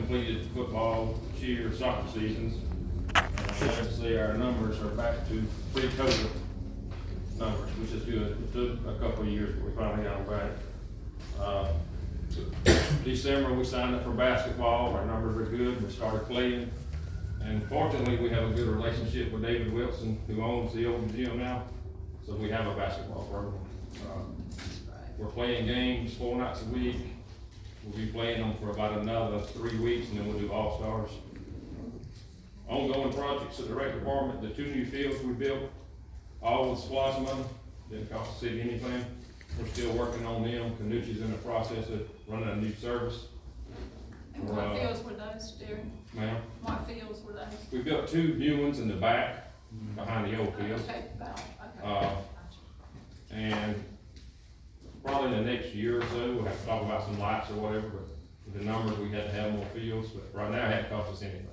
completed football, cheer, soccer seasons. And as you can see, our numbers are back to pre-COVID numbers, which is good. It took a couple of years, but we finally got them back. December, we signed up for basketball. Our numbers are good. We started playing. And fortunately, we have a good relationship with David Wilson, who owns the old gym now. So we have a basketball program. We're playing games 4 nights a week. We'll be playing them for about another 3 weeks, and then we'll do all-stars. Ongoing projects at the rec department, the 2 new fields we built, all with SPOS money, didn't cost the city anything. We're still working on them. Canucci's in the process of running a new service. And what fields were those, Darren? Ma'am? What fields were those? We built 2 new ones in the back, behind the old fields. Okay, okay. And probably in the next year or so, we'll have to talk about some lights or whatever, but the numbers, we had to have more fields, but right now it hasn't cost us anything.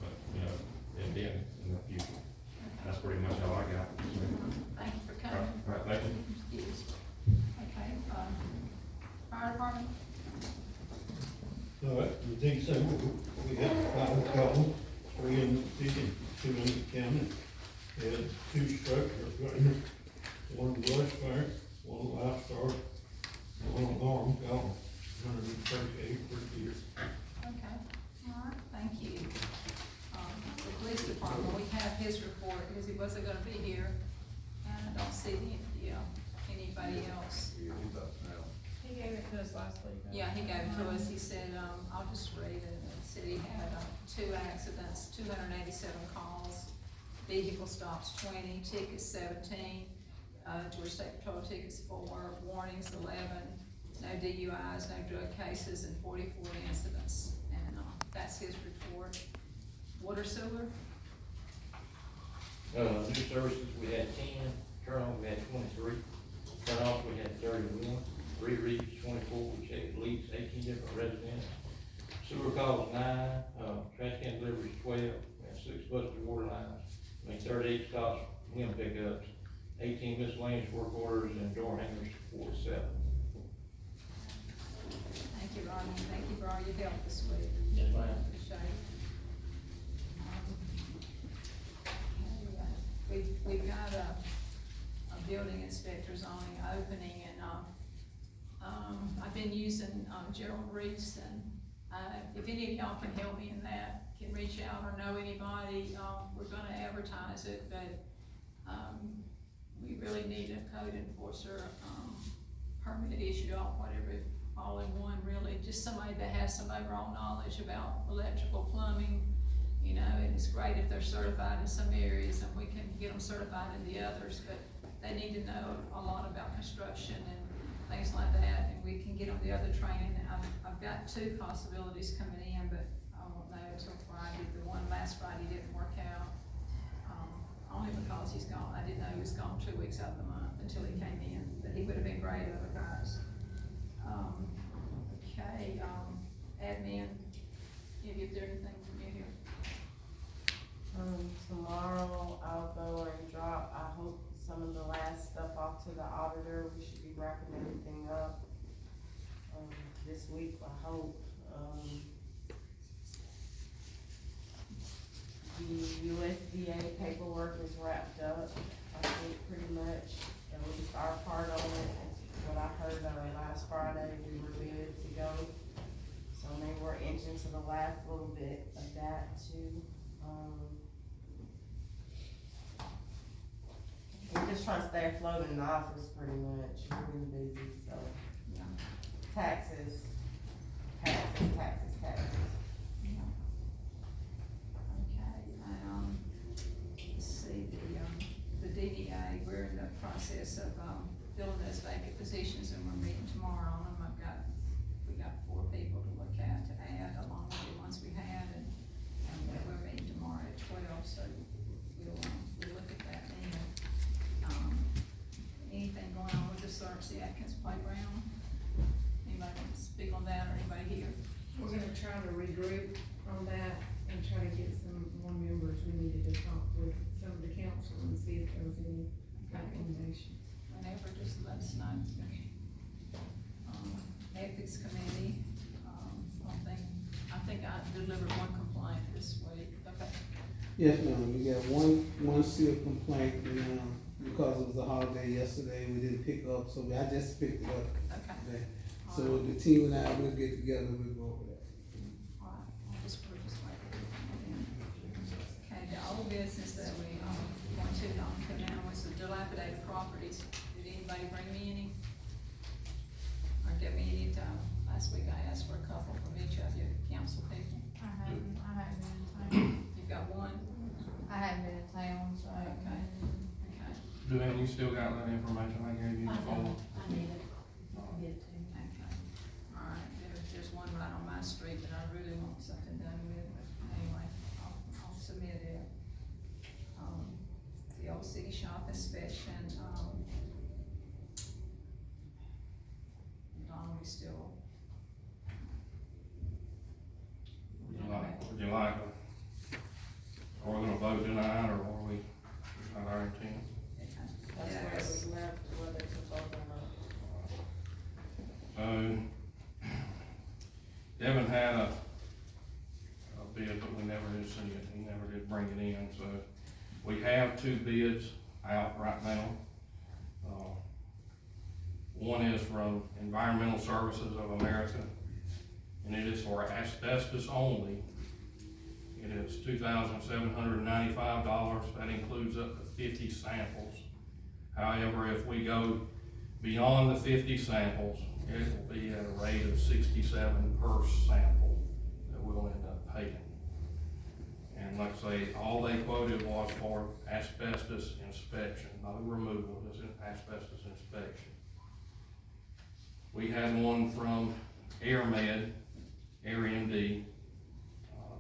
But, you know, it'll be in the future. That's pretty much all I got. Thank you for coming. All right, thank you. Yes. Okay, fire department? All right, the thing said, we had 5 calls, 3 in the city, 2 in the county. We had 2 structures running, 1 brush fire, 1 lifeguard, 1 alarm gone, 138 per year. Okay, all right, thank you. The police department, we have his report, because he wasn't gonna be here, and I don't see anybody else. He gave it to us last week. Yeah, he gave it to us, he said, I'll just read it, it said he had, 2 accidents, 287 calls, vehicle stops 20, tickets 17, Georgia State Patrol tickets 4, warnings 11, no DUIs, no drug cases, and 44 incidents, and, that's his report. Water sewer? New services, we had 10, turn-on, we had 23, turn-off, we had 31, re-reads 24, we checked leaks, 18 different residents. Sewer calls 9, trash can deliveries 12, we had 6 busted water lines, 38 stops, wind pickups, 18 miscellaneous work orders, and door hangers 47. Thank you, Ronnie, thank you for all your help this week. Yes, ma'am. Appreciate it. We've got a building inspector zoning opening, and, I've been using, Gerald Reese, and, if any of y'all can help me in that, can reach out or know anybody, we're gonna advertise it, but, we really need a code enforcer, permit issued off, whatever, all in one, really, just somebody that has some overall knowledge about electrical, plumbing, you know, and it's great if they're certified in some areas and we can get them certified in the others, but they need to know a lot about construction and things like that, and we can get them the other training. I've got 2 possibilities coming in, but I won't know until Friday. The one last Friday didn't work out, only because he's gone. I didn't know he was gone 2 weeks out of the month until he came in, but he would have been great otherwise. Okay, admin, is there anything from you here? Tomorrow I'll go and drop, I hope, some of the last stuff off to the auditor. We should be wrapping everything up, this week, I hope. The USDA paperwork is wrapped up, I think, pretty much, at least our part on it. What I heard last Friday, we were good to go. So maybe we're inching to the last little bit of that too. We're just trying to stay afloat in the office pretty much, we're really busy, so. Yeah. Taxes. Yeah. Okay, let's see, the DDA, we're in the process of, filling those vacant positions, and we're meeting tomorrow on them. We got 4 people to look at, to add, along with the ones we had, and we're meeting tomorrow at 12, so we'll look at that then. Anything going on with the Cersei Atkins playground? Anybody want to speak on that, or anybody here? We're gonna try to regroup on that and try to get some more members. We needed to talk with some of the council and see if there was any recommendation. Whenever, just let us know. Ethics committee, I think Yes, ma'am, we got one seal complaint, and, because it was a holiday yesterday, we didn't pick up, so I just picked it up Okay, today. So the team and I will get together, we'll go over that. all right, we're just waiting. Okay, the old business that we, want to, for now was the dilapidated properties. Did anybody bring me any? Or get me any, last week I asked for a couple from each of you council people. I haven't been in town. You've got one? I haven't been in town, so. Okay. Okay. Duane, you still got that information I gave you before? I need it. I'll get it to you. Okay, all right, there's one right on my street that I really want something done with, but anyway, I'll submit it. The old city shop inspection, Don, we still. Would you like, are we gonna vote tonight, or are we, not our intent? That's where it was left, whether to vote or not. So, Devin had a bid, but we never did see it, he never did bring it in, so we have two bids out right now. One is from Environmental Services of America, and it is for asbestos only. It is $2,795, that includes up to 50 samples. However, if we go beyond the 50 samples, it will be at a rate of $67 per sample that we'll end up paying. And like I say, all they quoted was for asbestos inspection, no removal, just an asbestos inspection. We had one from AirMed, AirMD.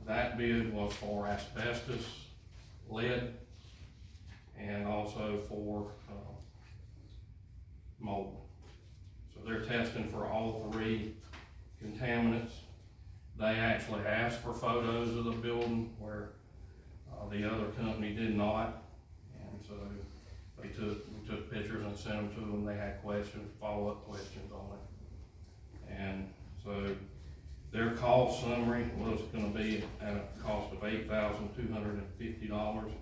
That bid was for asbestos, lead, and also for mold. So they're testing for all three contaminants. They actually asked for photos of the building where the other company did not. And so we took pictures and sent them to them. They had questions, follow-up questions on it. And so their cost summary was gonna be at a cost of $8,250.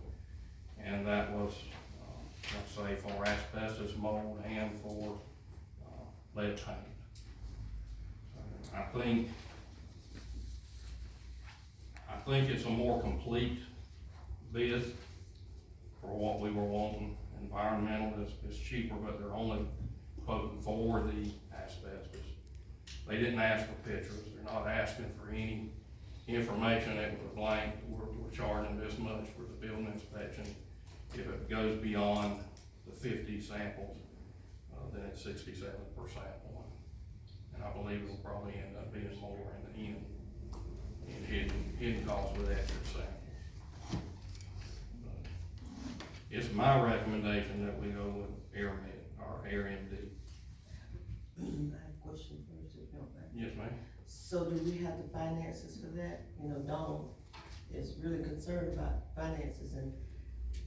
And that was, let's say, for asbestos, mold, and for lead paint. I think it's a more complete bid for what we were wanting. Environmental is cheaper, but they're only quoting for the asbestos. They didn't ask for pictures, they're not asking for any information. It was blank, we're charging this much for the building inspection. If it goes beyond the 50 samples, then it's 67 per sample. And I believe it'll probably end up being more in the end, in hidden costs with extra samples. It's my recommendation that we go with AirMed, or AirMD. I have a question first, if you don't mind. Yes, ma'am. So do we have the finances for that? You know, Donald is really concerned about finances, and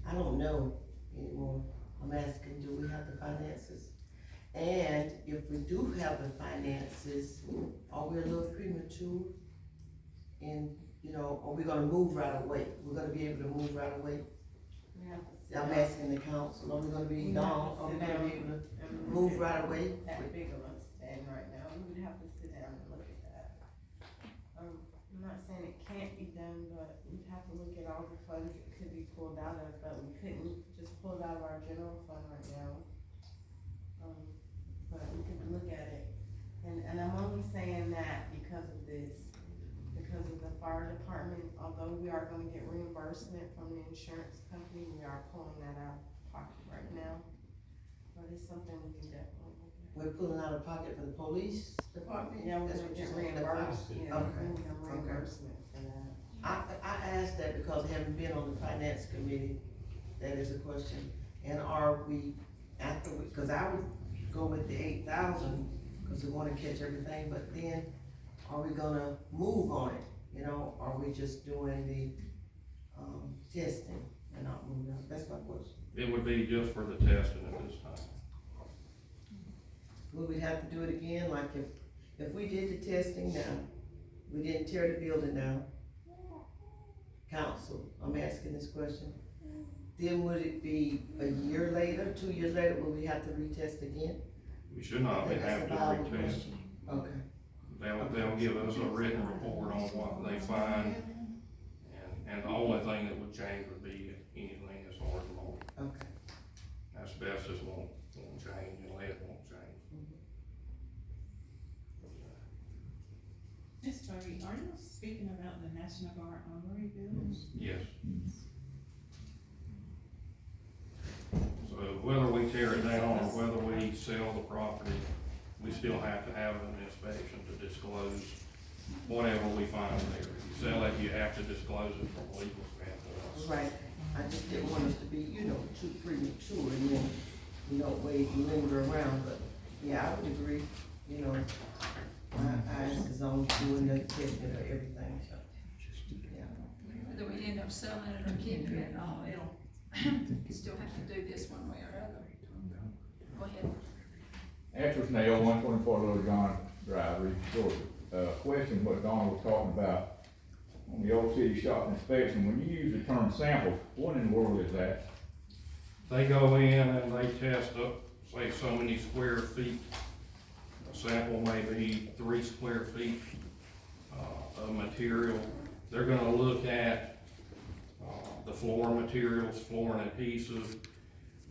I don't know anymore. I'm asking, do we have the finances? And if we do have the finances, are we a little premature? And, you know, are we gonna move right away? We're gonna be able to move right away? We have to sit I'm down. asking the council, are we gonna be We gone? have to Are we sit gonna down be able to and move look right at away? That big of a stand right now, we would have to sit down and look at that. I'm not saying it can't be done, but we'd have to look at all the funds it could be pulled out of, but we couldn't just pull it out of our general fund right now. But we could look at it, and I'm only saying that because of this, because of the fire department, although we are gonna get reimbursement from the insurance company, we are pulling that out of pocket right now. But it's something we can definitely look at. We're pulling out of pocket for the police department? Yeah, we're That's gonna what get you're saying, the reimbursed, fire? yeah, we're Okay. gonna get reimbursement for that. I asked that because I haven't been on the finance committee, that is a question. And are we, cause I would go with the 8,000, cause we wanna catch everything, but then are we gonna move on it? You know, are we just doing the, testing and not moving on? That's my question. It would be just for the testing at this time. Would we have to do it again, like if we did the testing now, we didn't tear the building down, council, I'm asking this question, then would it be a year later, 2 years later, will we have to retest again? We should not Okay, have that's to a viable retest. question. Okay, They'll give us a written report on what they find, and the only thing that would change would be anything as far as mold. okay. Asbestos won't change, and lead won't change. Ms. Bobby, are you speaking about the National Guard Armory building? Yes. So whether we tear it down or whether we sell the property, we still have to have an inspection to disclose whatever we find there. If you sell it, you have to disclose it from a legal standpoint. Right, I just didn't want us to be, too premature and then, wait and linger around, but, yeah, I would agree, my eyes is on doing the testing of everything, so, yeah. Whether we end up selling it or keeping it, you still have to do this one way or other. Go ahead. Answer Snail, 124 Little John Drive, Reed, Georgia. Question what Donna was talking about on the old city shop inspection. When you use the term samples, what in the world is that? They go in and they test up, say, so many square feet. A sample may be 3 square feet of material. They're gonna look at the floor materials, floor and adhesive.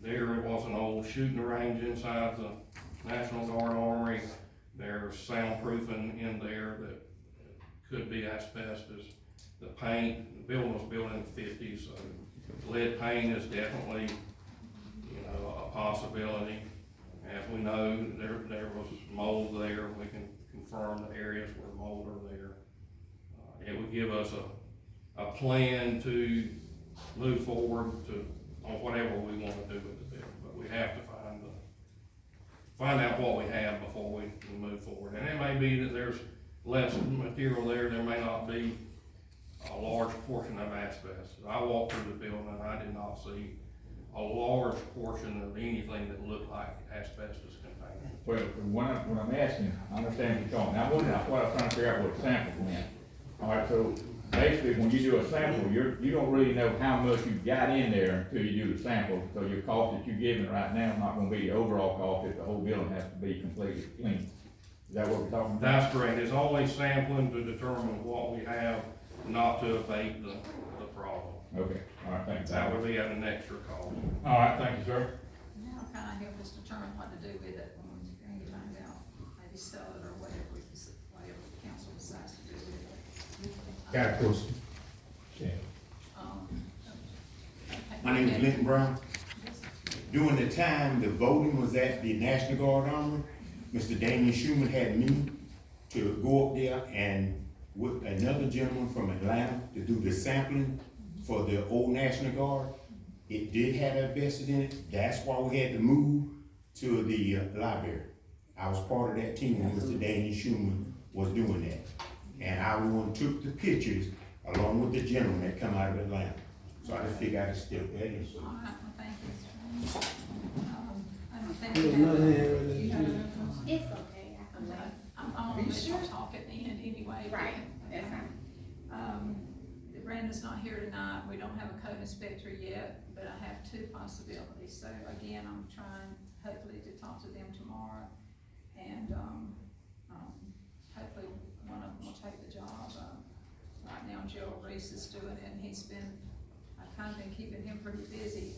There was an old shooting range inside the National Guard Armory. There's soundproofing in there that could be asbestos. The paint, the building was built in the 50s, so lead paint is definitely, a possibility. As we know, there was mold there. We can confirm the areas where mold are there. It would give us a plan to move forward on whatever we want to do with the building, but we have to find out what we have before we move forward. And it may be that there's less material there may not be a large portion of asbestos. I walked through the building and I did not see a large portion of anything that looked like asbestos contained. Well, when I'm asking, I understand what you're talking. Now, what I'm trying to figure out what samples meant. All right, so basically, when you do a sample, you don't really know how much you got in there until you do the sample. So your cost that you're giving right now is not gonna be the overall cost if the whole building has to be completely clean. Is that what we're talking about? That's correct. It's only sampling to determine what we have, not to abate the problem. Okay, all right, thank you. That would be at an extra cost. All right, thank you, sir. Now kind of help us determine what to do with it when we find out, maybe sell it or whatever the council decides to do with it. Got a question. Okay, My name is go ahead. Lenton Brown. Yes. During the time the voting was at the National Guard Armory, Mr. Daniel Schumann had me to go up there and with another gentleman from Atlanta to do the sampling for the old National Guard. It did have asbestos in it. That's why we had to move to the library. I was part of that team when Mr. Daniel Schumann was doing that. And I one took the pictures along with the gentleman that come out of Atlanta. So I just figured I'd step that in. All right, well, thank you. I don't think. There's we have- another hand raised. You have another question? It's okay, I can wait. I'm Are gonna you let you sure? talk at the end anyway. Right, that's fine. Brenda's not here tonight, we don't have a code inspector yet, but I have 2 possibilities, so again, I'm trying hopefully to talk to them tomorrow. And, hopefully one of them will take the job. Right now Joe Reese is doing it, and I've kind of been keeping him pretty busy,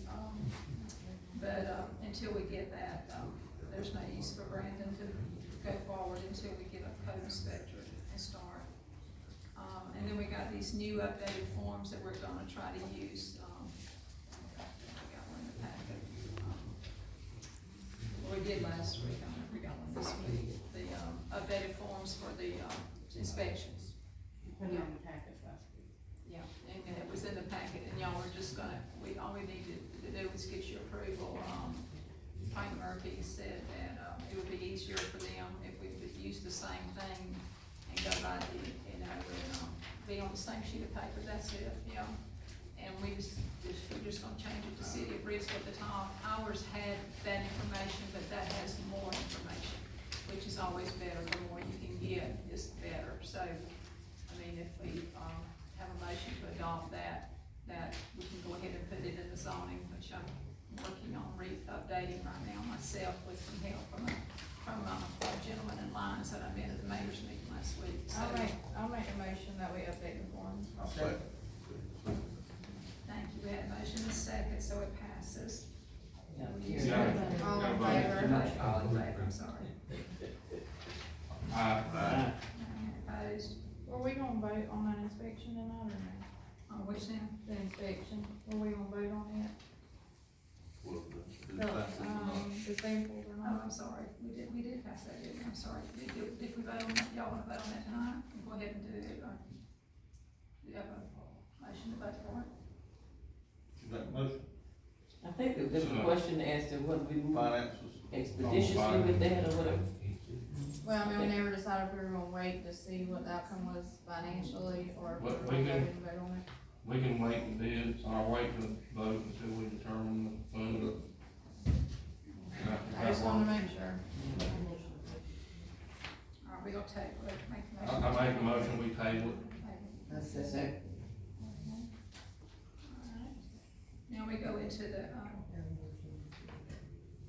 but, until we get that, there's no use for Brandon to go forward until we get a code inspector and start. And then we got these new updated forms that we're gonna try to use, I got one in the packet. We did last week, I don't know if we got one this week, the, updated forms for the, inspections. Put it in the package last week. Yeah, and it was in the packet, and y'all were just gonna, all we needed to do was get your approval. Frank Murphy said that, it would be easier for them if we would use the same thing and go by the, be on the same sheet of paper, that's it, And we're just gonna change it to City of Reidsville at the top. Ours had that information, but that has more information, which is always better. The more you can get is better. So, I mean, if we, have a motion to adopt that, that we can go ahead and put it in the zoning, which I'm working on updating right now myself with some help from a gentleman in Lyons that I met at the mayor's meeting last week. So, I'll make a motion that we update the forms. thank you, we had a motion and a second, so it passes. Yeah. All in Gotta favor? All in favor, I'm sorry. Opposed? Were we gonna vote on that inspection tonight or no? On which now? The inspection, were we gonna vote on it? The samples or Oh, not? I'm sorry, we did pass that, didn't we? I'm sorry, did we vote on that, y'all wanna vote on that tonight? Go ahead and do it, or, do you have a motion to vote for it? I think that there's a question as to whether we move Finances. expeditiously with that or whatever. Well, I mean, we never decided if we were gonna wait to see what the outcome was financially, or if we were But gonna we go can- ahead and vote on it. We can wait and bid, or wait to vote until we determine the fund. I just wanted to make sure. All right, we gonna table it, make a motion. I make a motion, we table it. That's the second. Alright. Now we go into the,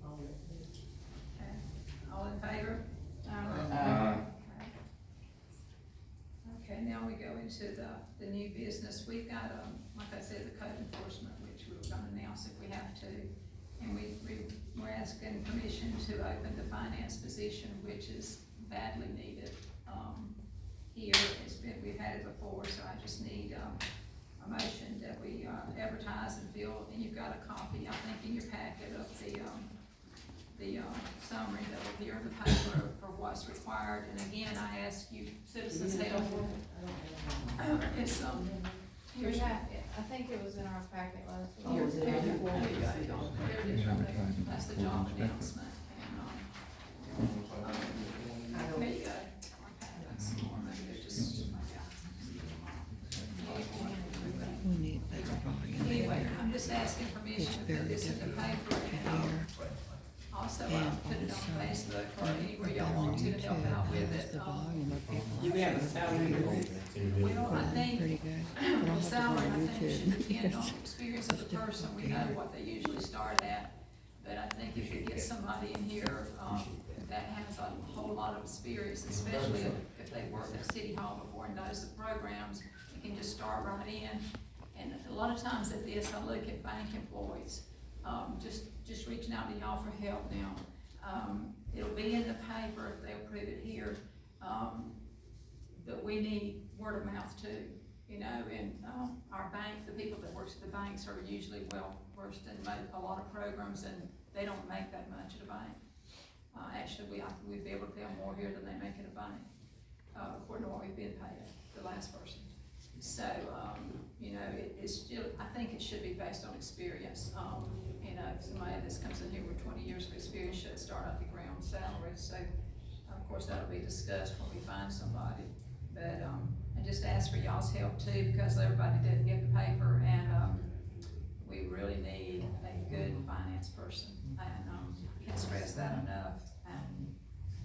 okay, all in favor? Okay, now we go into the new business. We've got, like I said, the code enforcement, which we're gonna announce if we have to. And we're asking permission to open the finance position, which is badly needed. Here, we've had it before, so I just need, a motion that we, advertise and fill, and you've got a copy, I think, in your packet of the summary that will appear in the paper for what's required. And again, I ask you, citizens help. It's, here's that. I think it was in our packet last week. Oh, is it? There it is right there. That's the job announcement, and, there you go. That's more, maybe they're just, anyway, I'm just asking permission to put this in the paper, and, also, put it on Facebook or anywhere y'all want to help out with it. Do we have a salary? Well, I think, the salary, I think, should depend on the experience of the person. We know what they usually start at. But I think if you get somebody in here, that has a whole lot of experience, especially if they worked at City Hall before and knows the programs, you can just start right in. And a lot of times at this, I look at bank employees, just reaching out to y'all for help now. It'll be in the paper if they approve it here, but we need word of mouth too, you know, and, our bank, the people that works at the banks are usually well versed in a lot of programs, and they don't make that much at a bank. Actually, we'd be able to pay them more here than they make at a bank, according to what we've been paid, the last person. So, you know, it's still, I think it should be based on experience. You know, if somebody that comes in here with 20 years of experience should start at the ground salary. So, of course, that'll be discussed when we find somebody. But, I just ask for y'all's help too, because everybody didn't get the paper, and, we really need a good finance person. And, I can't stress that enough. And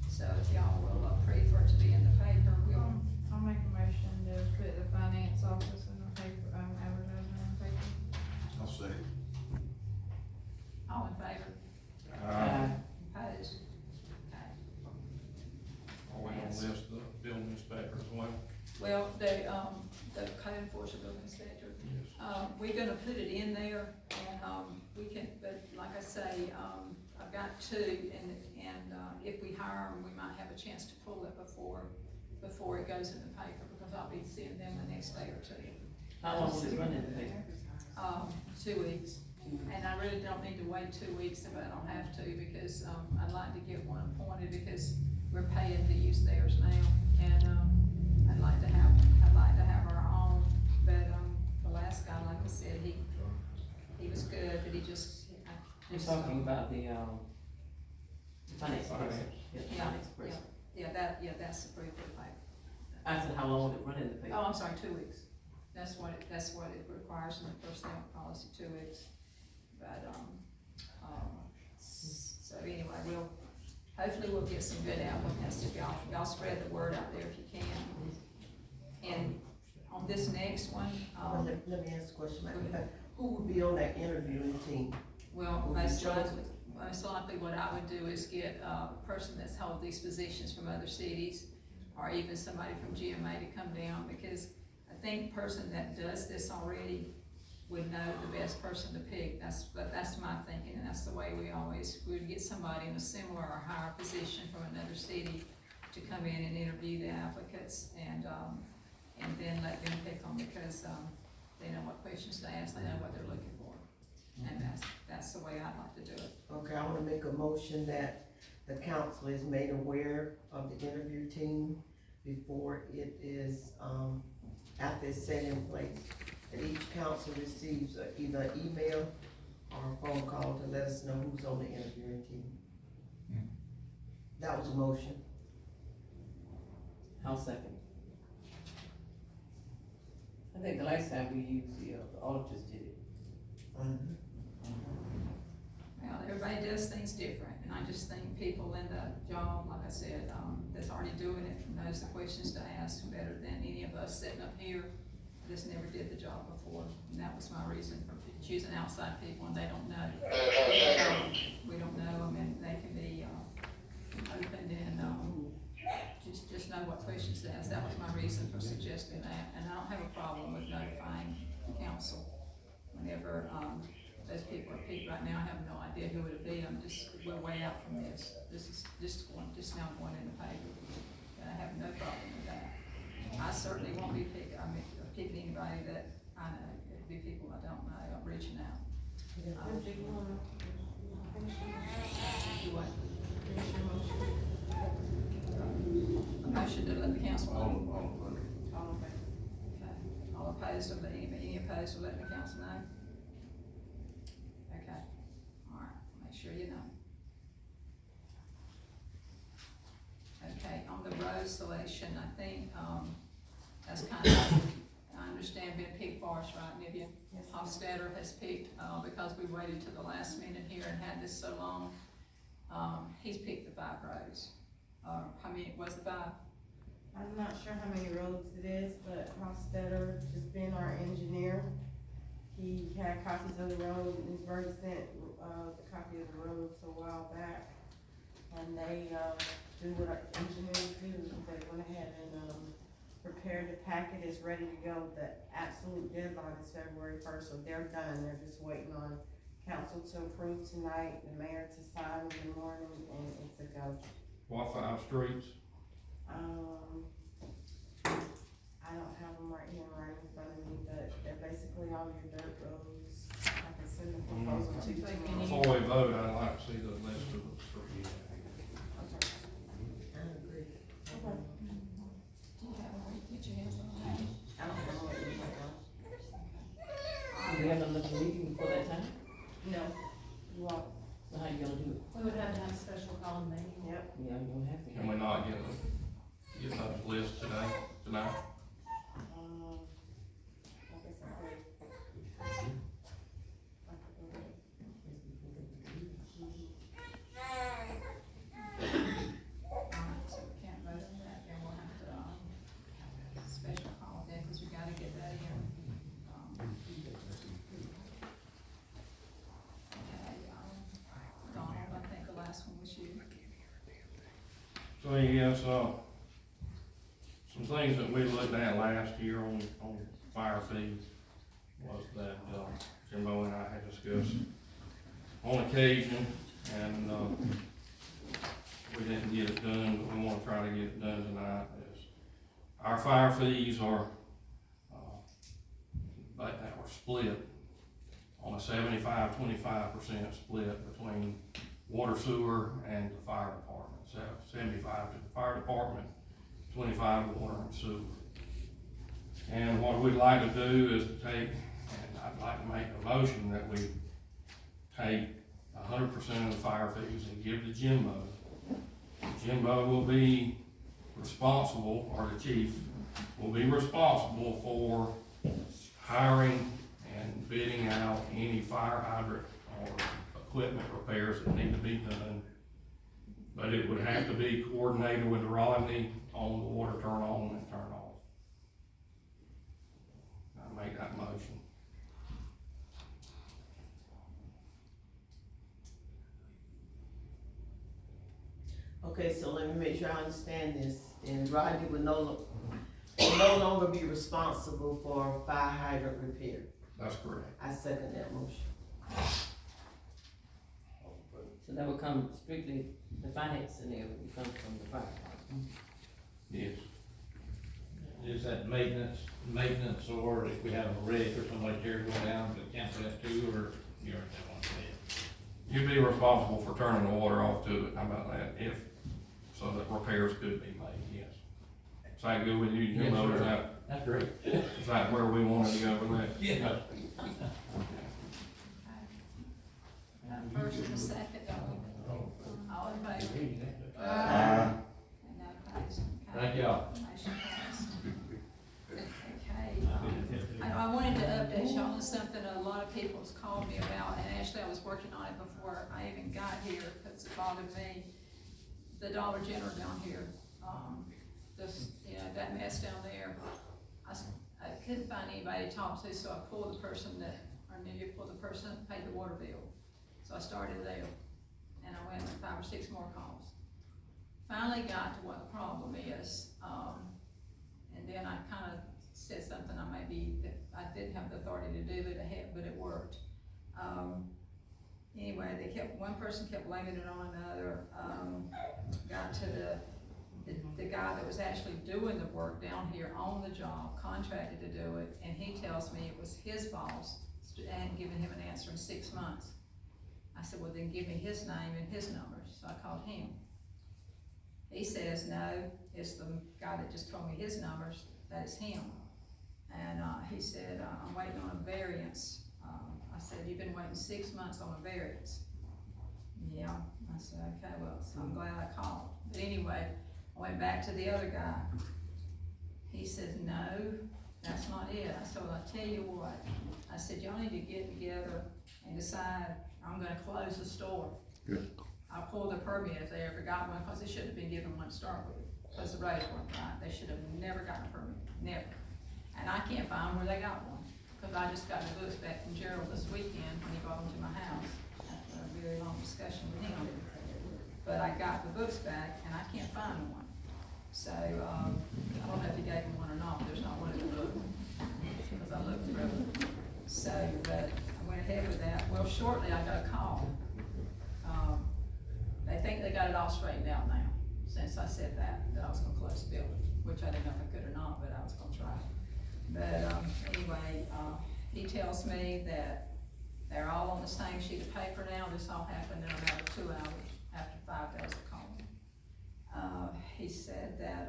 so if y'all will approve for it to be in the paper, we'll. I'll make a motion to put the finance office in the paper, advertisement in the paper. I'll say. All in favor? Opposed? Okay. Are we gonna list the building inspector as well? Well, the code enforcement building inspector, we're gonna put it in there, and, we can, but like I say, I've got two, and if we hire them, we might have a chance to pull it before it goes in the paper, because I'll be seeing them the next day or two. How long will it run in the paper? 2 weeks, and I really don't need to wait 2 weeks if I don't have to, because, I'd like to get one appointed, because we're paying to use theirs now, and, I'd like to have our own, but, the last guy, like I said, he was good, but he just. You're talking about the finance person. Yeah, Yeah, finance person. that's approved for the paper. I said, how long would it run in the paper? Oh, I'm sorry, 2 weeks. That's what it requires in the personnel policy, 2 weeks. But, so anyway, hopefully we'll get some good applicants if y'all spread the word out there if you can. And on this next one, Let me ask a question, Go ahead. who would be on that interviewing team? well, Will be most chosen. likely what I would do is get a person that's held these positions from other cities, or even somebody from GMA to come down, because I think the person that does this already would know the best person to pick. That's my thinking, and that's the way we would get somebody in a similar or higher position from another city to come in and interview the applicants, and then let them pick them, because, they know what questions to ask, they know what they're looking for. And that's the way I'd like to do it. Okay, I wanna make a motion that the council is made aware of the interview team before it is, after it's set in place. That each council receives either an email or a phone call to let us know who's on the interviewing team. That was a motion. I'll second. I think the last time we used the auditors did it. Well, everybody does things different, and I just think people in the job, like I said, that's already doing it, knows the questions to ask better than any of us sitting up here. Just never did the job before, and that was my reason for choosing outside people, and they don't know. We don't know them, and they can be, open and, just know what questions to ask. That was my reason for suggesting that, and I don't have a problem with notifying council whenever, those people are picked. Right now, I have no idea who it would be. We're way out from this. This is just now going in the paper, and I have no problem with that. I certainly won't be picking anybody that I know. It'd be people I don't know. I'm reaching out. Do what? A motion to let the council know. All in favor? Okay. All opposed, or any opposed, will let the council know? Okay. All right, make sure you know. Okay, on the road selection, I think, that's kind of, I understand been picked for us, right, Nivea? Yes. Hofstadter has picked, because we waited to the last minute here and had this so long, he's picked the 5 roads. How many, was the 5? I'm not sure how many roads it is, but Hofstadter, just being our engineer, he had copies of the road, and he's already sent, the copy of the roads a while back. And they, do what our engineers do, they went ahead and, prepared the packet, is ready to go. The absolute deadline is February 1st, so they're done, they're just waiting on council to approve tonight, the mayor to sign in the morning, and it's a go. What 5 streets? I don't have them right here right in front of me, but they're basically all your dirt roads. I can send the proposal to you tomorrow. Before we vote, I'd like to see the list of the streets. Okay. I agree. Okay. Do you have a way to get your hands on that? I don't know what it is. Do we have another meeting before that time? No, you won't. So how you gonna do it? We would have to have a special call meeting. Yep. Yeah, you're gonna have to. Can we not get those lists tonight? I guess I could. So we can't vote on that, then we'll have to, special call that, because we gotta get that in. Okay, Donald, I think the last one was you. So yes, some things that we looked at last year on fire fees was that, Jimbo and I had discussed on occasion, and, we didn't get it done, but we wanna try to get it done tonight, is our fire fees are, like that were split on a 75-25% split between water, sewer, and the fire department. So 75 to the fire department, 25 to water and sewer. And what we'd like to do is to take, and I'd like to make a motion that we take 100% of the fire fees and give to Jimbo. Jimbo will be responsible, or the chief will be responsible for hiring and bidding out any fire hydrant or equipment repairs that need to be done. But it would have to be coordinated with Rodney on the water turn on and turn off. make that motion. Okay, so let me make sure I understand this, and Rodney will no longer be responsible for fire hydrant repair. That's correct. I second that motion. So that would come strictly, the finance and everything would come from the fire department. Yes. Is that maintenance, or if we have a wreck or somebody tear go down, to cancel that too, or you already have one said? You'd be responsible for turning the water off to it, how about that, so that repairs could be made, yes. Is that good with you, Jim? Yes, Or is sir. that, That's great. is that where we wanted to go with that? Yeah. First and a second, all in favor? Uh, And no opposed? Okay. Thank y'all. Motion passed. Okay, I wanted to update y'all on something a lot of people's called me about, and actually I was working on it before I even got here, because it bothered me. The Dollar General down here, that mess down there, I couldn't find anybody to talk to, so I pulled the person that, pulled the person that paid the water bill. So I started there, and I went with 5 or 6 more calls. Finally got to what the problem is, and then I kinda said something that I didn't have the authority to do it, but it worked. Anyway, one person kept blaming it on another, got to the guy that was actually doing the work down here on the job, contracted to do it, and he tells me it was his boss, and hadn't given him an answer in 6 months. I said, well, then give me his name and his number, so I called him. He says, no, it's the guy that just told me his numbers, that is him. And he said, I'm waiting on a variance. I said, you've been waiting 6 months on a variance. Yeah, I said, okay, well, so I'm glad I called. But anyway, I went back to the other guy. He said, no, that's not it. I said, well, I tell you what. I said, y'all need to get together and decide, I'm gonna close the store. Good. I pulled the permit if they ever got one, because they shouldn't have been given one to start with, because the roads weren't right. They should have never gotten a permit, never. And I can't find where they got one, because I just got the books back from Gerald this weekend when he brought them to my house, after a very long discussion with him. But I got the books back, and I can't find one. So, I don't know if he gave him one or not, there's not one in the book, because I looked through it. So, but I went ahead with that. Well, shortly I got a call. They think they got it all straightened out now, since I said that I was gonna close the building, which I didn't know if I could or not, but I was gonna try. But, anyway, he tells me that they're all on the same sheet of paper now. This all happened in about 2 hours after 5 days of calling. He said that,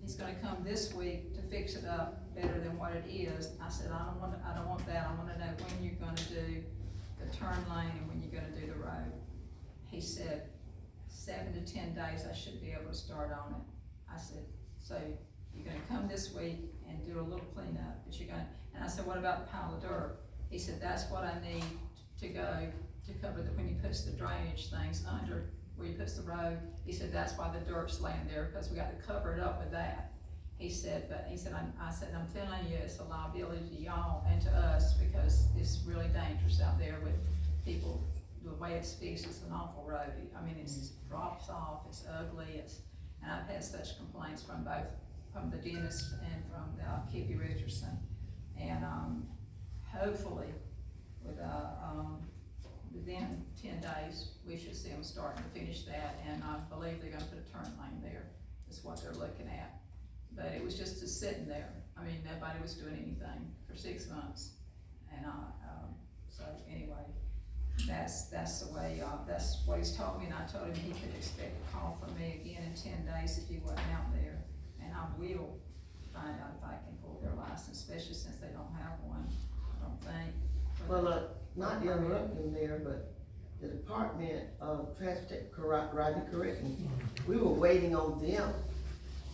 he's gonna come this week to fix it up better than what it is. I said, I don't want that. I wanna know when you're gonna do the turn lane and when you're gonna do the road. He said, 7 to 10 days I should be able to start on it. I said, so you're gonna come this week and do a little cleanup, but you're gonna, and I said, what about the pile of dirt? He said, that's what I need to go to cover when he puts the drainage things under, where he puts the road. He said, that's why the dirt's laying there, because we got to cover it up with that. He said, I said, I'm telling you, it's a liability to y'all and to us, because it's really dangerous out there with people. The way it's fixed, it's an awful road. I mean, it drops off, it's ugly, and I've had such complaints from the dentist and from Kippy Richardson. And, hopefully, within 10 days, we should see them starting to finish that, and I believe they're gonna put a turn lane there, is what they're looking at. But it was just sitting there. I mean, nobody was doing anything for 6 months. And, so anyway, that's the way, that's what he's told me, and I told him he could expect a call from me again in 10 days if he wasn't out there. And I will find out if I can pull their license, especially since they don't have one, I don't think. Well, not to interrupt him there, but the Department of Transportation, Rodney, correct me, we were waiting on them.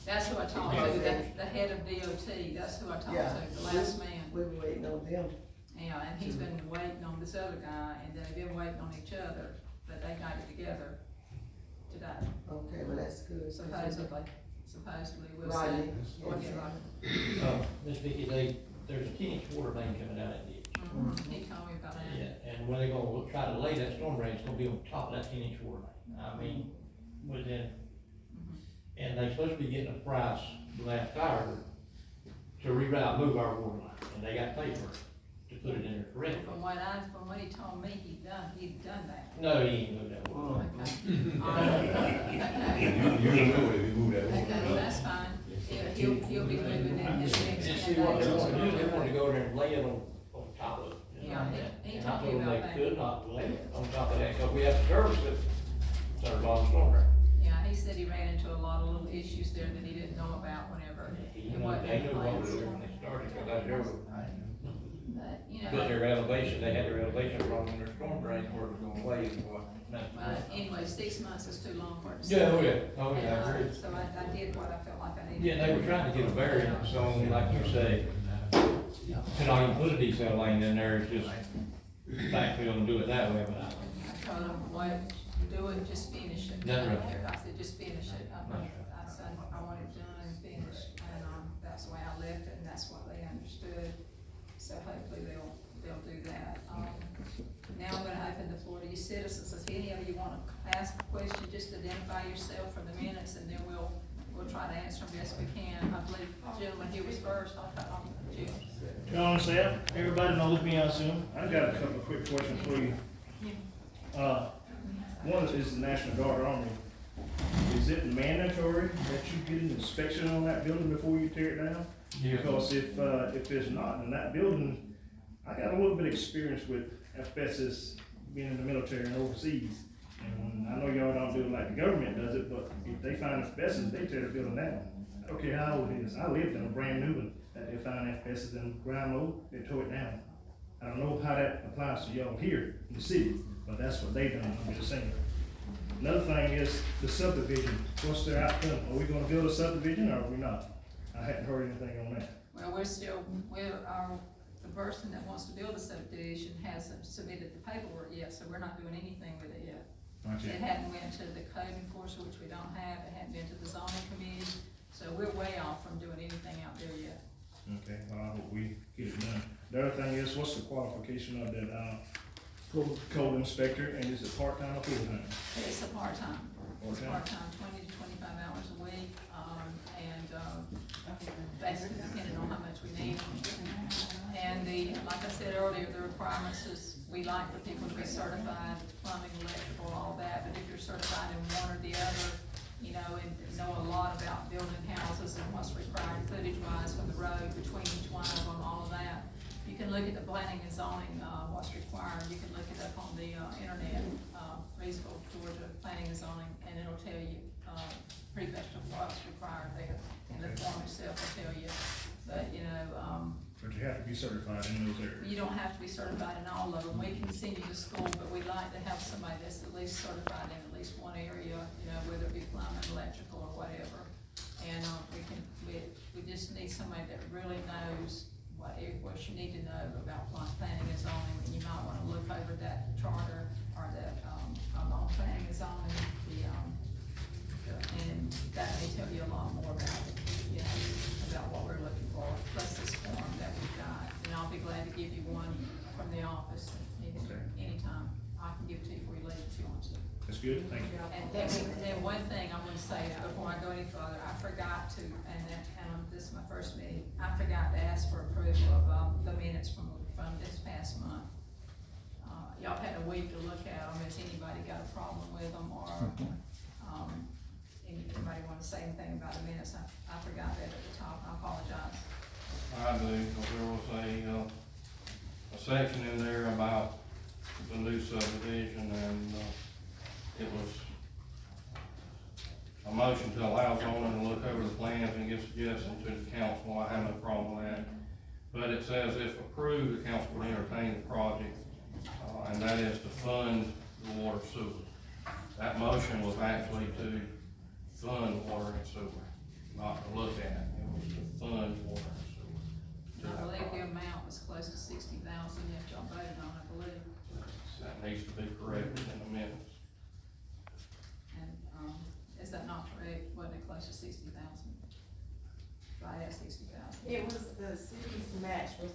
That's who I talked to, the head of DOT, that's who I talked to, the last man. We were waiting on them. Yeah, and he's been waiting on this other guy, and they've been waiting on each other, but they got it together today. Okay, well, that's good. Supposedly, we'll Rodney. see. Go ahead, Rodney. Miss Vicky, they there's a 10-inch water main coming out of that ditch. He told me about that. Yeah, and when they're gonna try to lay that storm drain, it's gonna be on top of that 10-inch water main. I mean, within, and they supposed to be getting a price last hour to reroute, move our water line, and they got paid for it, to put it in there correctly. From what he told me, he'd done that. No, he ain't moved that water line. Okay. Okay, that's fine. Yeah, he'll be moving it his next. And see what they wanna do, they wanna go there and lay it on top of it. Yeah, he And I told me told them about that. they could not lay it on top of that, cause we have to service it, so a lot of storm drain. Yeah, he said he ran into a lot of little issues there that he didn't know about whenever You it know, wasn't they in knew what was place. there when they started, cause I drove it. But, you But know, their elevation, they had their elevation wrong in their storm drain, where it was going away and what. but anyway, 6 months is too long for it to. Yeah, oh sit. yeah, oh yeah, I And, agree. so I did what I felt like I needed. Yeah, they were trying to get a variance on, like you say, to not even put a decel lane in there, it's just backfill and do it that way, but I told him, what, do it, just finish it. That's right. I said, just finish it. I said, I want it done and finished, and, that's the way I left it, and that's what they understood. So hopefully they'll do that. Now I'm gonna open the floor to you citizens. If any of you wanna ask a question, just identify yourself for the minutes, and then we'll try to answer them best we can. I believe the gentleman here was first. I'll cut off Jim. John, Seth, everybody knows me, I assume. I got a couple of quick questions for you. One is the National Guard Army. Is it mandatory that you get an inspection on that building before you tear it down? Yeah. Because if it's not, in that building, I got a little bit of experience with asbestos being in the military and overseas. And I know y'all don't do it like the government does it, but if they find asbestos, they tear the building down. I don't care how old it is. I lived in a brand new one that they found asbestos in ground mold, they tore it down. I don't know how that applies to y'all here in the city, but that's what they done, I'm just saying. Another thing is the subdivision. What's their outcome? Are we gonna build a subdivision or are we not? I hadn't heard anything on that. Well, the person that wants to build a subdivision hasn't submitted the paperwork yet, so we're not doing anything with it yet. It hadn't went to the code enforcer, which we don't have, it hadn't been to the zoning committee, so we're way off from doing anything out there yet. Okay, well, I hope we get it done. The other thing is, what's the qualification of that, code inspector, and is it part-time or full-time? It's a part-time, it's Part-time. part-time, 20 to 25 hours a week, basically depending on how much we need. And like I said earlier, the requirements is, we like for people to be certified, plumbing, electrical, all that, but if you're certified in one or the other, you know, and know a lot about building houses and what's required footage-wise from the road between each one of them, all of that. You can look at the planning and zoning, what's required, you can look it up on the, internet, Reidsville, Georgia, planning and zoning, and it'll tell you, pretty much what's required there. And the form itself will tell you, but, you know, But you have to be certified in those areas. you don't have to be certified in all of them. We can send you to school, but we'd like to have somebody that's at least certified in at least one area, you know, whether it be plumbing, electrical, or whatever. And, we just need somebody that really knows what you need to know about planning and zoning. And you might wanna look over that charter or that, on planning and zoning, and that may tell you a lot more about it, you know, about what we're looking for, plus this form that we've got. And I'll be glad to give you one from the office anytime. I can give it to you before you leave if you want to. That's good, thank you. And then one thing I want to say before I go any further, I forgot to, this is my first meeting, I forgot to ask for approval of, the minutes from this past month. Y'all had a week to look at them. Has anybody got a problem with them, or, anybody want to say anything about the minutes? I forgot that at the top, I apologize. I do, because there was a section in there about the new subdivision, and, it was a motion to allow zoning to look over the plans and give suggestions to the council. I have no problem with that. But it says if approved, the council will entertain the project, and that is to fund the water sewer. That motion was actually to fund water and sewer, not to look at. It was to fund water and sewer. I believe the amount was close to 60,000 that y'all voted on, I believe. That needs to be corrected in the minutes. And, is that not correct? Wasn't it close to 60,000? Right at 60,000? It was, the city's match was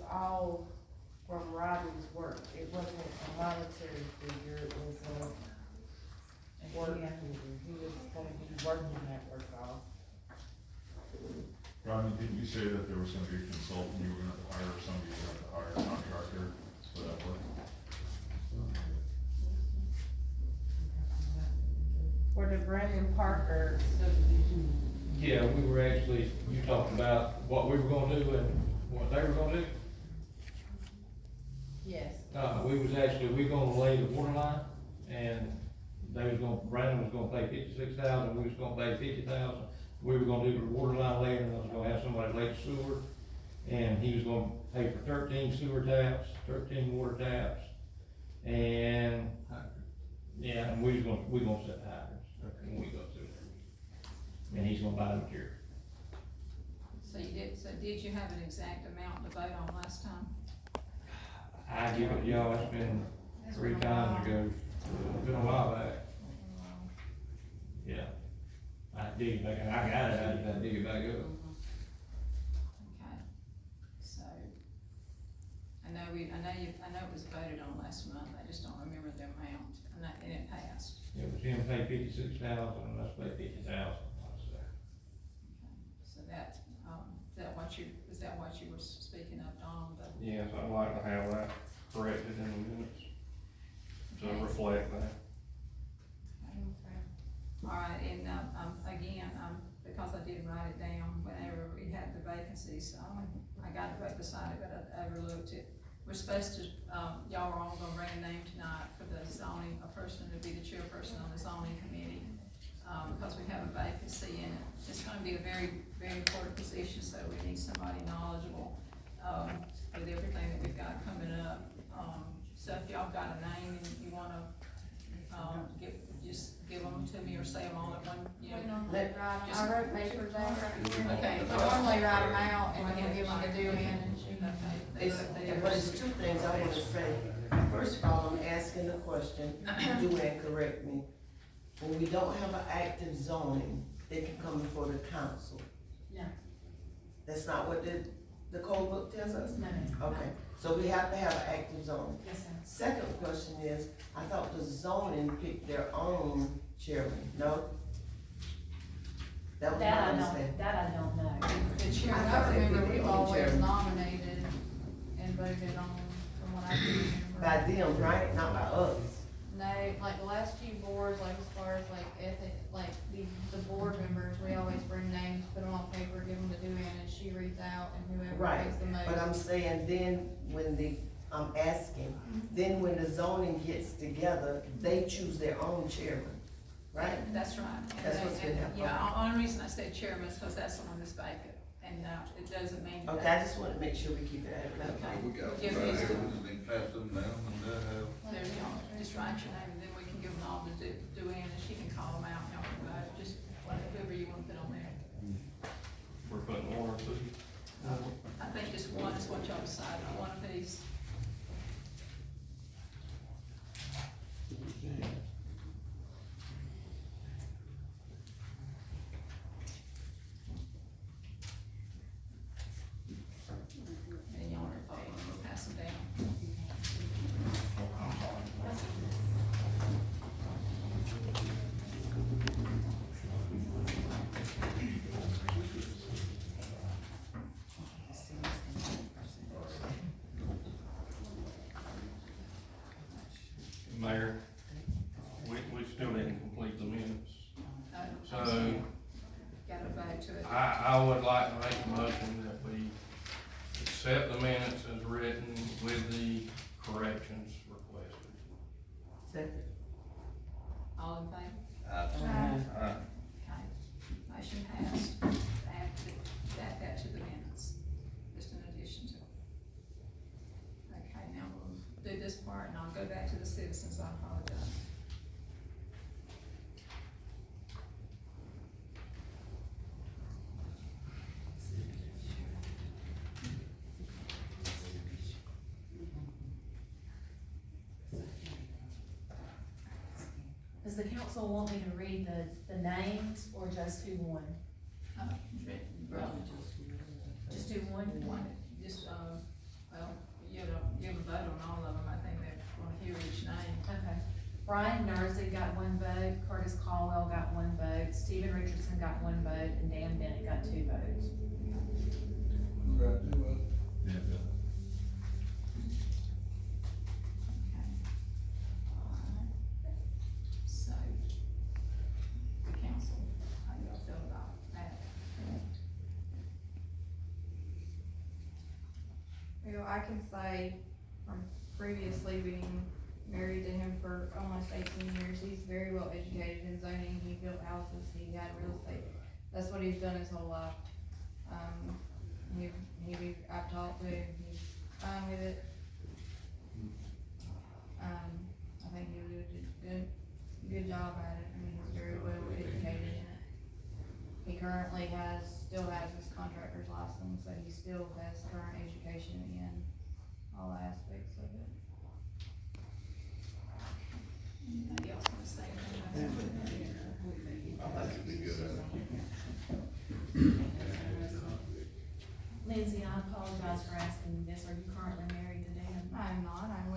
say that there was gonna be a consultant, you were gonna have to hire, or somebody you were gonna have to hire a contractor for that work? For the Brandon Parker, Yeah, we were actually, you talked about what we were gonna do and what they were gonna do. yes, We was actually, we gonna lay the water line, and they was gonna, Brandon was gonna pay $56,000, we was gonna pay $50,000. We were gonna do the water line laying, and I was gonna have somebody lay the sewer, and he was gonna pay for 13 sewer taps, 13 water taps, and, yeah, and we gonna set the hydrants, when we go through there. And he's gonna buy the material. So did you have an exact amount to vote on last time? I give it, y'all, it's been 3 times ago, it's been a while back. Yeah. I dig it back, and I got it, I just gotta dig it back up. Okay, so, I know it was voted on last month, I just don't remember the amount, and it passed. It was him pay 56,000, and us pay 50,000, Okay, so that, is that what you were speaking of, Don? Yes, I'd like to have that corrected in the minutes, to reflect that. All right, and, again, because I didn't write it down, whenever we had the vacancies, I got it right beside it, but I overlooked it. We're supposed to, y'all are all gonna bring a name tonight for the zoning, a person to be the chairperson on the zoning committee, because we have a vacancy in it. It's gonna be a very, very important position, so we need somebody knowledgeable, with everything that we've got coming up. So if y'all got a name and you wanna, just give them to me or say them all at one, you know. I wrote papers down right here. Okay. I normally write them out and then give them to Joanne and she. But it's 2 things I wanna say. First of all, I'm asking a question, do and correct me. When we don't have an active zoning, they can come before the council. No. That's not what the code book tells us? No. Okay, so we have to have an active zoning. Yes, sir. Second question is, I thought the zoning picked their own chairman, no? That was my understanding. That I don't know. The chairman, I I remember picked we've their own always chairman. nominated and voted on, from what I can remember. By them, right? Not by us. No, like the last few boards, like as far as like ethic, like the board members, we always bring names, put them on paper, give them to Joanne, and she reads out, and whoever Right, pays the most. but I'm saying then when I'm asking, then when the zoning gets together, they choose their own chairman, right? That's right. That's what's been happening. Yeah, the only reason I said chairman is because that's the one that's vacant, and, it doesn't mean that. Okay, I just wanna make sure we keep it at that. Okay. We got Give right these here, to- we just need to pass them down and There's y'all, just write your name, and then we can give them all to Joanne, and she can call them out, and y'all can vote, just whoever you want to put on there. We're putting one or 2. I think just one is what y'all decide, one apiece. And y'all are voting, we'll pass them down. Mayor, we still didn't complete the minutes. So, Got to vote to it. I would like to make a motion that we accept the minutes as written with the corrections requested. Second. All in favor? Alright. Okay, motion passed, add that to the minutes, just in addition to it. Okay, now we'll do this part, and I'll go back to the citizens, I apologize. Does the council want me to read the names or just who won? Just do one? One, just, well, you have a vote on all of them, I think they want to hear each name. Okay. Brian Nersey got 1 vote, Curtis Caldwell got 1 vote, Stephen Richardson got 1 vote, and Dan Bennett got 2 votes. Yeah. So, the council, how do y'all feel about that? Well, I can say from previously being married to him for almost 18 years, he's very well educated in zoning. He built houses, he had real estate. That's what he's done his whole life. I've talked to him, he's fine with it. I think he'll do a good job at it. I mean, he's very well educated in it. He currently still has his contractor's license, so he still has current education in all aspects of it. Anybody else want to say anything? Lindsay, I apologize for asking this, are you currently married to Dan? I'm not, I'm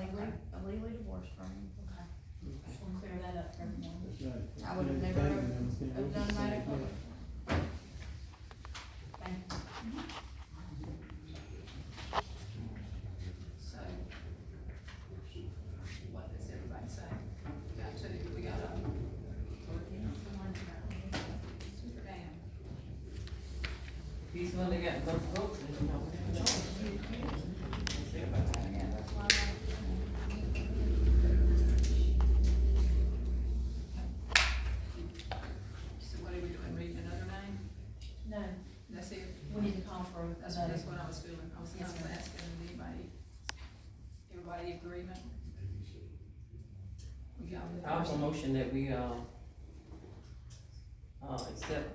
legally divorced from him. Okay. Just wanna clear that up for everyone. I would have never have done that if I would. Thank you. So, what does everybody say? We got Super Dan. He's the one that got both votes, you know. Yeah, that's why So what are we doing, reading another name? No, That's it? we need to call for That's another. what I was feeling, I was kind of asking, everybody agreement? We got the I also first. motion that we, accept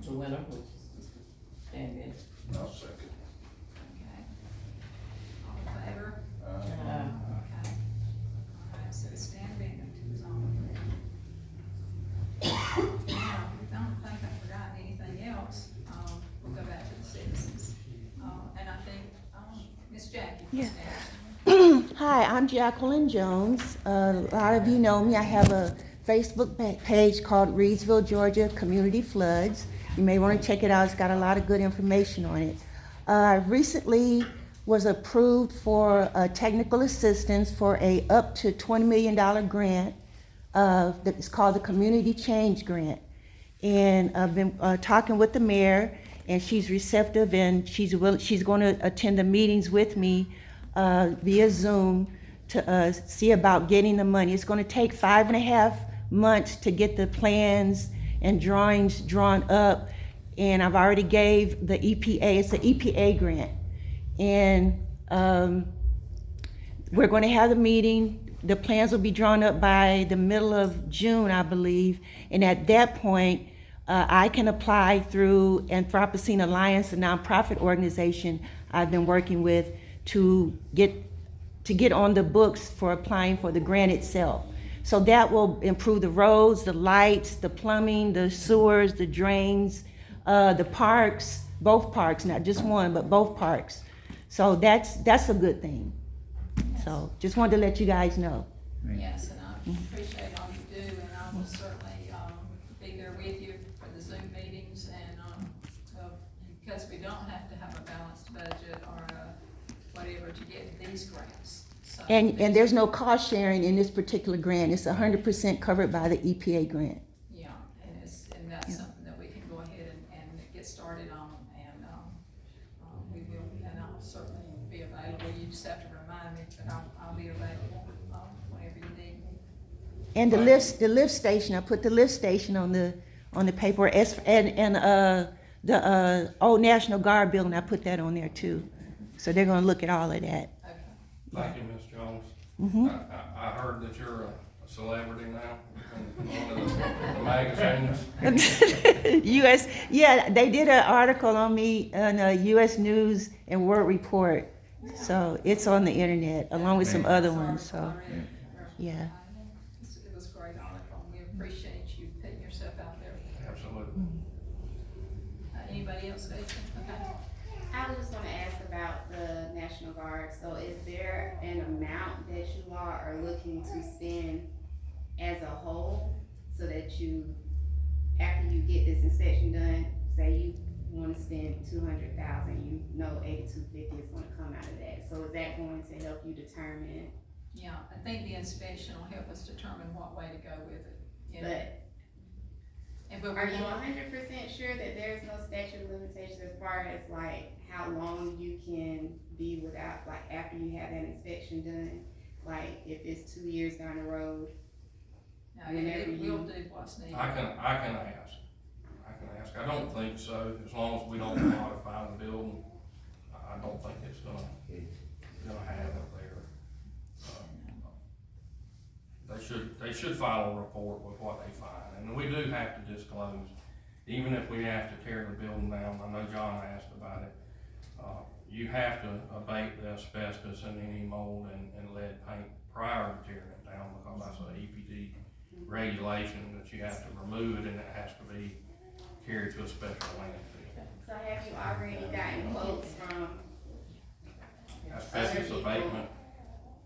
the winner, which is Stan Bennett. I'll second. Okay. All in favor? Okay. All right, so Stan Bennett is on. Now, I don't think I forgot anything else, we'll go back to the citizens. And I think, Miss Jackie. Yeah. Hi, I'm Jacqueline Jones. A lot of you know me. I have a Facebook page called Reidsville, Georgia Community Floods. You may want to check it out. It's got a lot of good information on it. I recently was approved for technical assistance for a up to $20 million grant that's called the Community Change Grant. And I've been talking with the mayor, and she's receptive, and she's going to attend the meetings with me via Zoom to see about getting the money. It's going to take 5.5 months to get the plans and drawings drawn up, and I've already gave the EPA, it's an EPA grant, and we're going to have the meeting. The plans will be drawn up by the middle of June, I believe, and at that point, I can apply through Anthropocene Alliance, a nonprofit organization I've been working with, to get on the books for applying for the grant itself. So that will improve the roads, the lights, the plumbing, the sewers, the drains, the parks, both parks, not just one, but both parks. So that's a good thing. So just wanted to let you guys know. Yes, and I appreciate all you do, and I will certainly be there with you for the Zoom meetings, and because we don't have to have a balanced budget or whatever to get these grants. So And there's no cost sharing in this particular grant. It's 100% covered by the EPA grant. Yeah, and that's something that we can go ahead and get started on, and we will, and I'll certainly be available. You just have to remind me, but I'll be available whenever you need me. And the lift station, I put the lift station on the paper, and the old National Guard building, I put that on there too. So they're gonna look at all of that. Okay. Thank you, Ms. Jones. Mm-hmm. I heard that you're a celebrity now in one of the magazines. US, yeah, they did an article on me on US News and World Report. So it's on the internet along with some other ones, so, yeah. It was a great article, and we appreciate you putting yourself out there. Absolutely. Anybody else, Jason? Okay. I was just gonna ask about the National Guard. So is there an amount that you all are looking to spend as a whole, so that you, after you get this inspection done, say you wanna spend 200,000, you know 8250 is gonna come out of that. So is that going to help you determine? Yeah, I think the inspection will help us determine what way to go with it, you know. But are you 100% sure that there's no statute of limitations as far as like how long you can be without, like after you have that inspection done? Like if it's 2 years down the road? No, it will do what's needed. I can ask. I don't think so, as long as we don't modify the building, I don't think it's gonna have it there. They should file a report with what they find, and we do have to disclose, even if we have to tear the building down. I know John asked about it. You have to abate the asbestos and any mold and lead paint prior to tearing it down, because that's an EPD regulation that you have to remove it, and it has to be carried to a special landfill. So have you already gotten quotes from Asbestos abatement,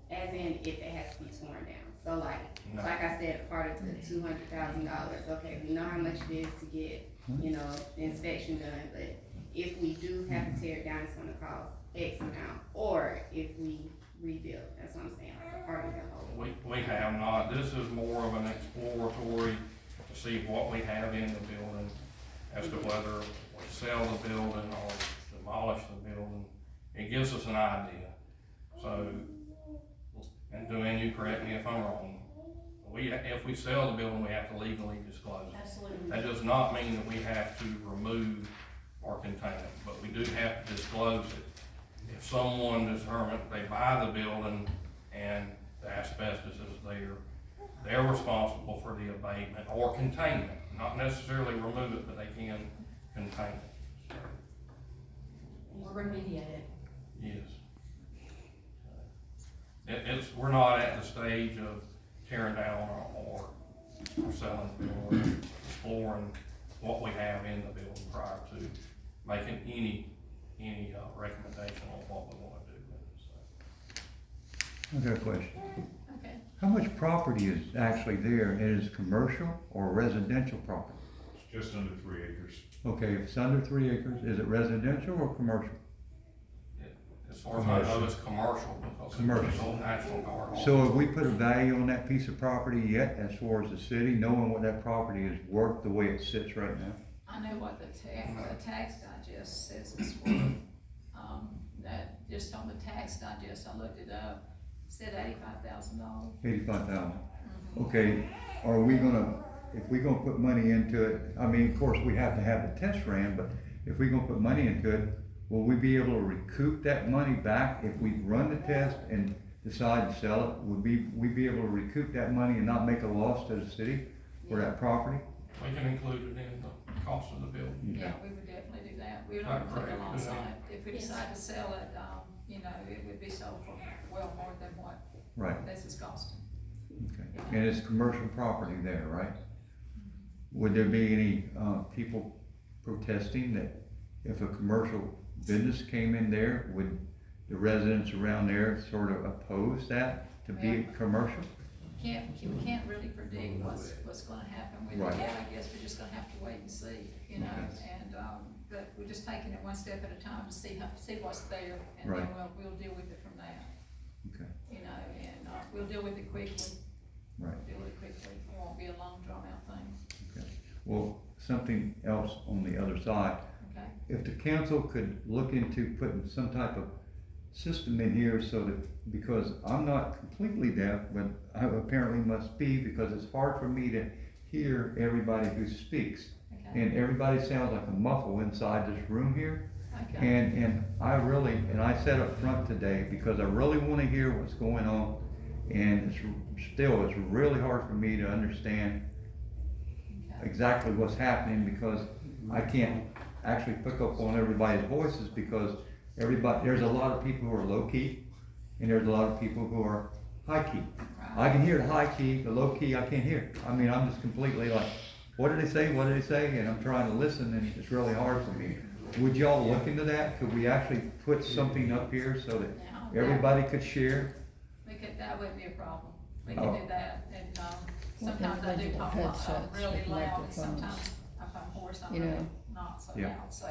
as in if it has to be torn down? So like, no. like I said, part of the $200,000, okay, we know how much it is to get, you know, the inspection done, but if we do have to tear it down, it's gonna cost X amount, or if we rebuild, that's what I'm saying, like a part of the whole. We have not. This is more of an exploratory to see what we have in the building, as to whether we sell the building or demolish the building. It gives us an idea. So, and Duane, you correct me if I'm wrong. If we sell the building, we have to legally disclose it. Absolutely. That does not mean that we have to remove or contain it, but we do have to disclose it. If someone determines they buy the building and the asbestos is there, they're responsible for the abatement or containment. Not necessarily remove it, but they can contain it. Or remediate it. Yes. We're not at the stage of tearing down or selling the building, exploring what we have in the building prior to making any recommendation on what we wanna do with it, so. I got a question. Okay. How much property is actually there? It is commercial or residential property? It's just under 3 acres. Okay, if it's under 3 acres, is it residential or commercial? As far as I know, it's commercial, because it's on National Guard. So have we put a value on that piece of property yet, as far as the city, knowing what that property is worth the way it sits right now? I know what the tax digest says it's worth. That, just on the tax digest, I looked it up, said $85,000. $85,000. Okay, are we gonna, if we gonna put money into it, I mean, of course, we have to have the test ran, but if we gonna put money into it, will we be able to recoup that money back if we run the test and decide to sell it? Would we be able to recoup that money and not make a loss to the city for that property? We can include it in the cost of the building. Yeah, we would definitely do that. We would not put a loss on it. If we decide to sell it, you know, it would be sold for well more than what this is costing. Okay, and it's commercial property there, right? Would there be any, people protesting that if a commercial business came in there, would the residents around there sort of oppose that to be commercial? We can't really predict what's gonna happen with it yet. I guess we're just gonna have to wait and see, you know, and, but we're just taking it one step at a time to see what's there, and then we'll deal with it from there. Okay. You know, and, we'll deal with it quickly. Right. Deal with it quickly. It won't be a long drawn out thing. Okay. Well, something else on the other side. Okay. If the council could look into putting some type of system in here so that, because I'm not completely deaf, but I apparently must be, because it's hard for me to hear everybody who speaks. Okay. And everybody sounds like a muffle inside this room here. Okay. And I sat up front today because I really wanna hear what's going on. And it's really hard for me to understand exactly what's happening, because I can't actually pick up on everybody's voices, because there's a lot of people who are low key and there's a lot of people who are high key. I can hear the high key, the low key I can't hear. I mean, I'm just completely like, what did they say? What did they say? And I'm trying to listen, and it's really hard for me. Would y'all look into that? Could we actually put something up here so that everybody could share? That wouldn't be a problem. We can do that, and, sometimes I do talk really loud, and sometimes if I'm hoarse, I'm really not so loud, so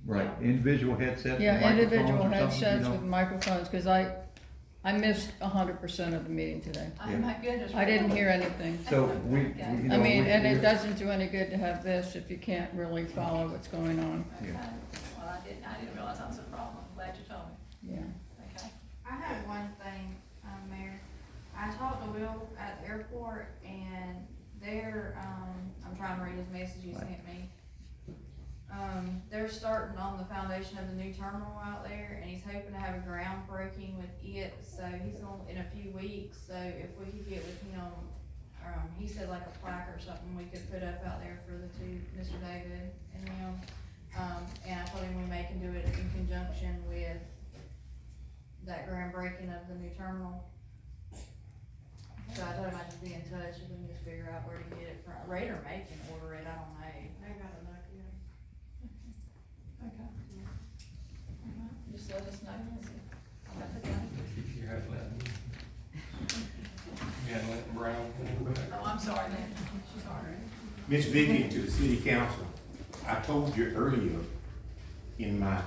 Right, individual headsets Yeah, with microphones individual or something, you headsets know? with microphones, cause I missed 100% of the meeting today. Oh my goodness. I didn't hear anything. So we, you know. I mean, we- and it we- doesn't do any good to have this if you can't really follow what's going on. Okay, well, I didn't realize that was a problem, I'm glad you told me. Yeah. Okay. I have one thing, Mayor. I talked to Will at the airport and they're, I'm trying to read his message he sent me. They're starting on the foundation of the new terminal out there and he's hoping to have a groundbreaking with it, so he's going in a few weeks, so if we could get with him, he said like a plaque or something we could put up out there for the two, Mr. David and him. And I told him we may can do it in conjunction with that groundbreaking of the new terminal. So I told him I'd just be in touch if we can just figure out where to get it from. Raider may can order it, I don't know. I got it, Okay. Just let us know. I'll have to go. You had Lenton. You had Lenton Brown. Oh, I'm sorry, man. Sorry. Ms. Vicky, to the city council, I told you earlier in my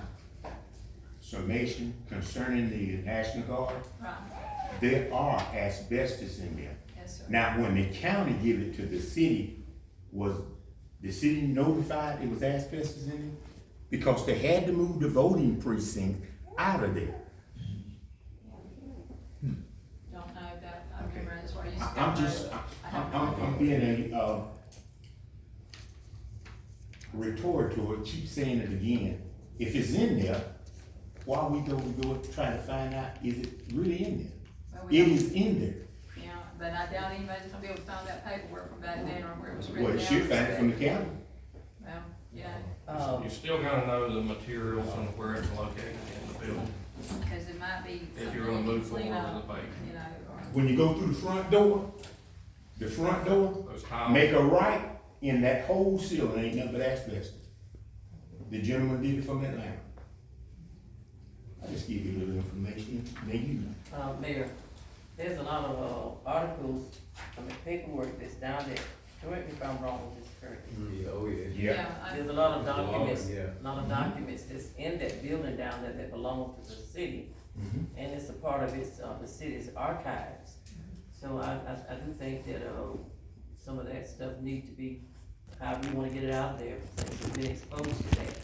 summation concerning the National Guard, Right. there are asbestos in there. Yes, sir. Now, when the county gave it to the city, was the city notified it was asbestos in it? Because they had to move the voting precinct out of there. Don't know that, I remember that's where you. I'm just, I'm being a, rhetorical, keep saying it again. If it's in there, why we go try to find out, is it really in there? Well, It is in there. Yeah, but I doubt anybody's gonna be able to find that paperwork from back then or where it was written Well, down. it should find it from the county. Well, yeah, You still gotta know the materials and where it's located in the building, cause it might be if something you're gonna you move can forward clean with up, the paper. you know, or. When you go through the front door, Those tiles. make a right in that whole ceiling, ain't nothing but asbestos. The gentleman did it from Atlanta. I just give you a little information, then you know. Mayor, there's a lot of, articles, paperwork that's down there, correct me if I'm wrong with this, Curtis. Oh, yeah. Yeah. There's a lot of documents, Yeah. a lot of documents that's in that building down there that belong to the city. Mhm. And it's a part of its, the city's archives. So I do think that, some of that stuff need to be, however you wanna get it out there, since we've been exposed to that.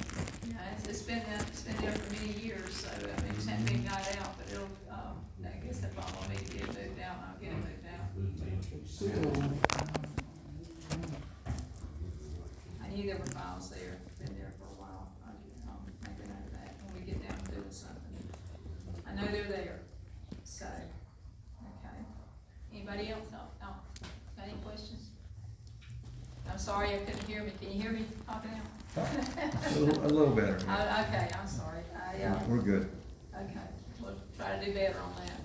Yeah, it's been there for many years, so, I mean, it's not been got out, but it'll, I guess that probably will need to get moved out, and I'll get it moved out. I knew there were files there, been there for a while, I'll make a note of that when we get down to doing something. I know they're there, so, okay. Anybody else? No, got any questions? I'm sorry, I couldn't hear me, can you hear me talking now? A little better. Okay, I'm sorry, We're good. okay, we'll try to do better on that.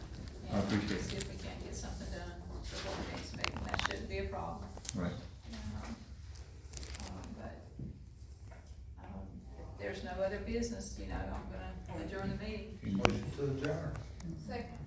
I appreciate it. See if we can't get something done for what we expect, and that shouldn't be a problem. Right. But, if there's no other business, I'm gonna adjourn the meeting. Motion to adjourn. Second.